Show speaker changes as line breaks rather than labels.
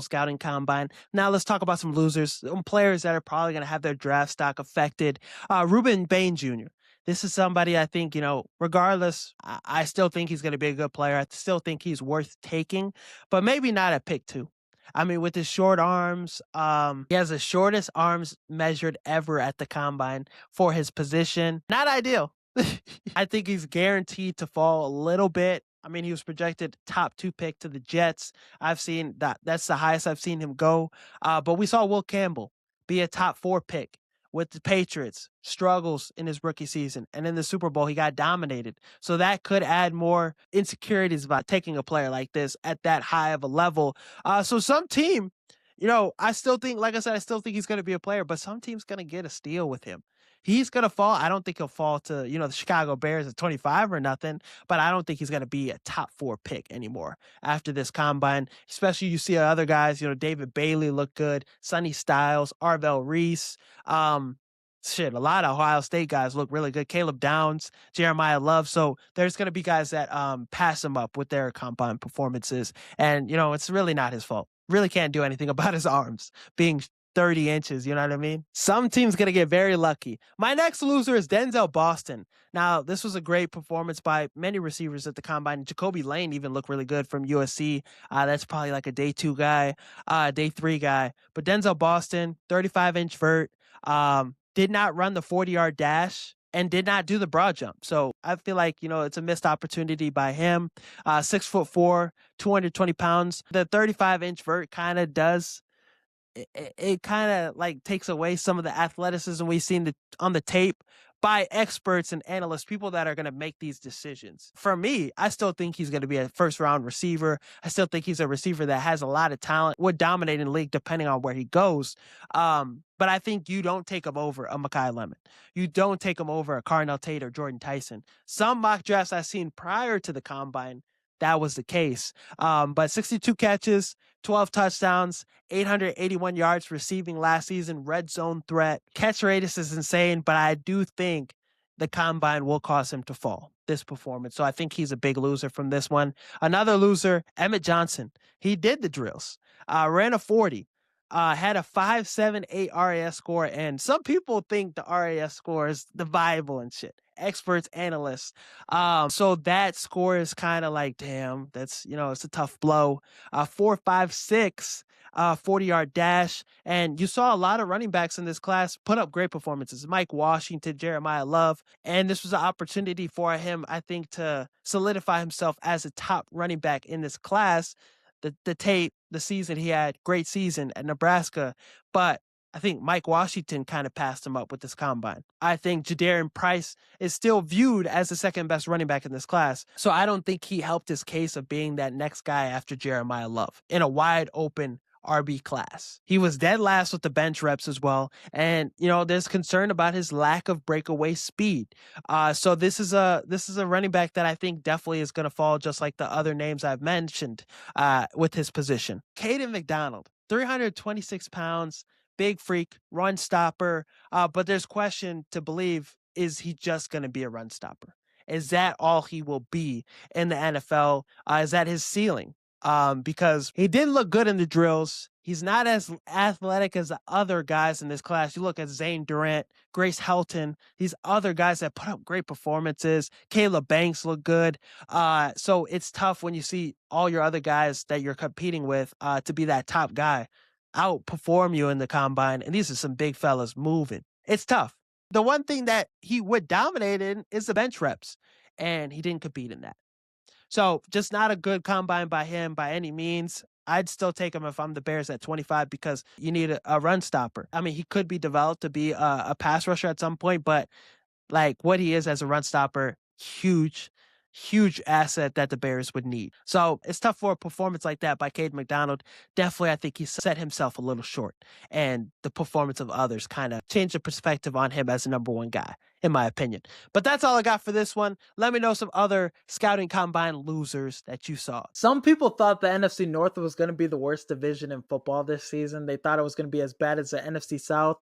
scouting combine. Now let's talk about some losers, some players that are probably going to have their draft stock affected. Rueben Bain Jr. This is somebody I think, regardless, I still think he's going to be a good player. I still think he's worth taking, but maybe not at pick 2. I mean, with his short arms, he has the shortest arms measured ever at the combine for his position. Not ideal. I think he's guaranteed to fall a little bit. I mean, he was projected top 2 pick to the Jets. I've seen that. That's the highest I've seen him go. But we saw Will Campbell be a top 4 pick with the Patriots, struggles in his rookie season. And in the Super Bowl, he got dominated. So that could add more insecurities about taking a player like this at that high of a level. So some team, I still think, like I said, I still think he's going to be a player, but some team's going to get a steal with him. He's going to fall. I don't think he'll fall to, the Chicago Bears at 25 or nothing, but I don't think he's going to be a top 4 pick anymore after this combine, especially you see other guys, David Bailey look good, Sonny Styles, Arvell Reese, a lot of Ohio State guys look really good. Caleb Downs, Jeremiah Love. So there's going to be guys that pass him up with their combine performances. And, it's really not his fault. Really can't do anything about his arms being 30 inches, you know what I mean? Some team's going to get very lucky. My next loser is Denzel Boston. Now, this was a great performance by many receivers at the combine. Jacoby Lane even looked really good from USC. That's probably like a day 2 guy, day 3 guy. But Denzel Boston, 35-inch vert, did not run the 40-yard dash and did not do the broad jump. So I feel like, it's a missed opportunity by him. 6'4", 220 pounds. The 35-inch vert kind of does it kind of like takes away some of the athleticism we've seen on the tape by experts and analysts, people that are going to make these decisions. For me, I still think he's going to be a first-round receiver. I still think he's a receiver that has a lot of talent, would dominate in the league depending on where he goes. But I think you don't take him over a Mekhi Lemon. You don't take him over a Carnell Tate or Jordan Tyson. Some mock drafts I've seen prior to the combine, that was the case. But 62 catches, 12 touchdowns, 881 yards receiving last season, red zone threat. Catch radius is insane, but I do think the combine will cause him to fall, this performance. So I think he's a big loser from this one. Another loser, Emmett Johnson. He did the drills, ran a 40. Had a 5.78 RAS score, and some people think the RAS score is the Bible and shit. Experts, analysts. So that score is kind of like, damn, that's, it's a tough blow. 4.56, 40-yard dash. And you saw a lot of running backs in this class put up great performances. Mike Washington, Jeremiah Love. And this was an opportunity for him, I think, to solidify himself as a top running back in this class. The tape, the season he had, great season at Nebraska, but I think Mike Washington kind of passed him up with this combine. I think Jadarian Price is still viewed as the second best running back in this class, so I don't think he helped his case of being that next guy after Jeremiah Love in a wide open RB class. He was dead last with the bench reps as well. And, there's concern about his lack of breakaway speed. So this is a running back that I think definitely is going to fall just like the other names I've mentioned with his position. Caden McDonald, 326 pounds, big freak, run stopper. But there's question to believe, is he just going to be a run stopper? Is that all he will be in the NFL? Is that his ceiling? Because he did look good in the drills. He's not as athletic as the other guys in this class. You look at Zane Durant, Grace Helton, these other guys that put up great performances. Caleb Banks look good. So it's tough when you see all your other guys that you're competing with to be that top guy outperform you in the combine. And these are some big fellas moving. It's tough. The one thing that he would dominate in is the bench reps, and he didn't compete in that. So just not a good combine by him by any means. I'd still take him if I'm the Bears at 25 because you need a run stopper. I mean, he could be developed to be a pass rusher at some point, but like what he is as a run stopper, huge asset that the Bears would need. So it's tough for a performance like that by Caden McDonald. Definitely, I think he set himself a little short, and the performance of others kind of changed the perspective on him as the number 1 guy, in my opinion. But that's all I got for this one. Let me know some other scouting combine losers that you saw. Some people thought the NFC North was going to be the worst division in football this season. They thought it was going to be as bad as the NFC South.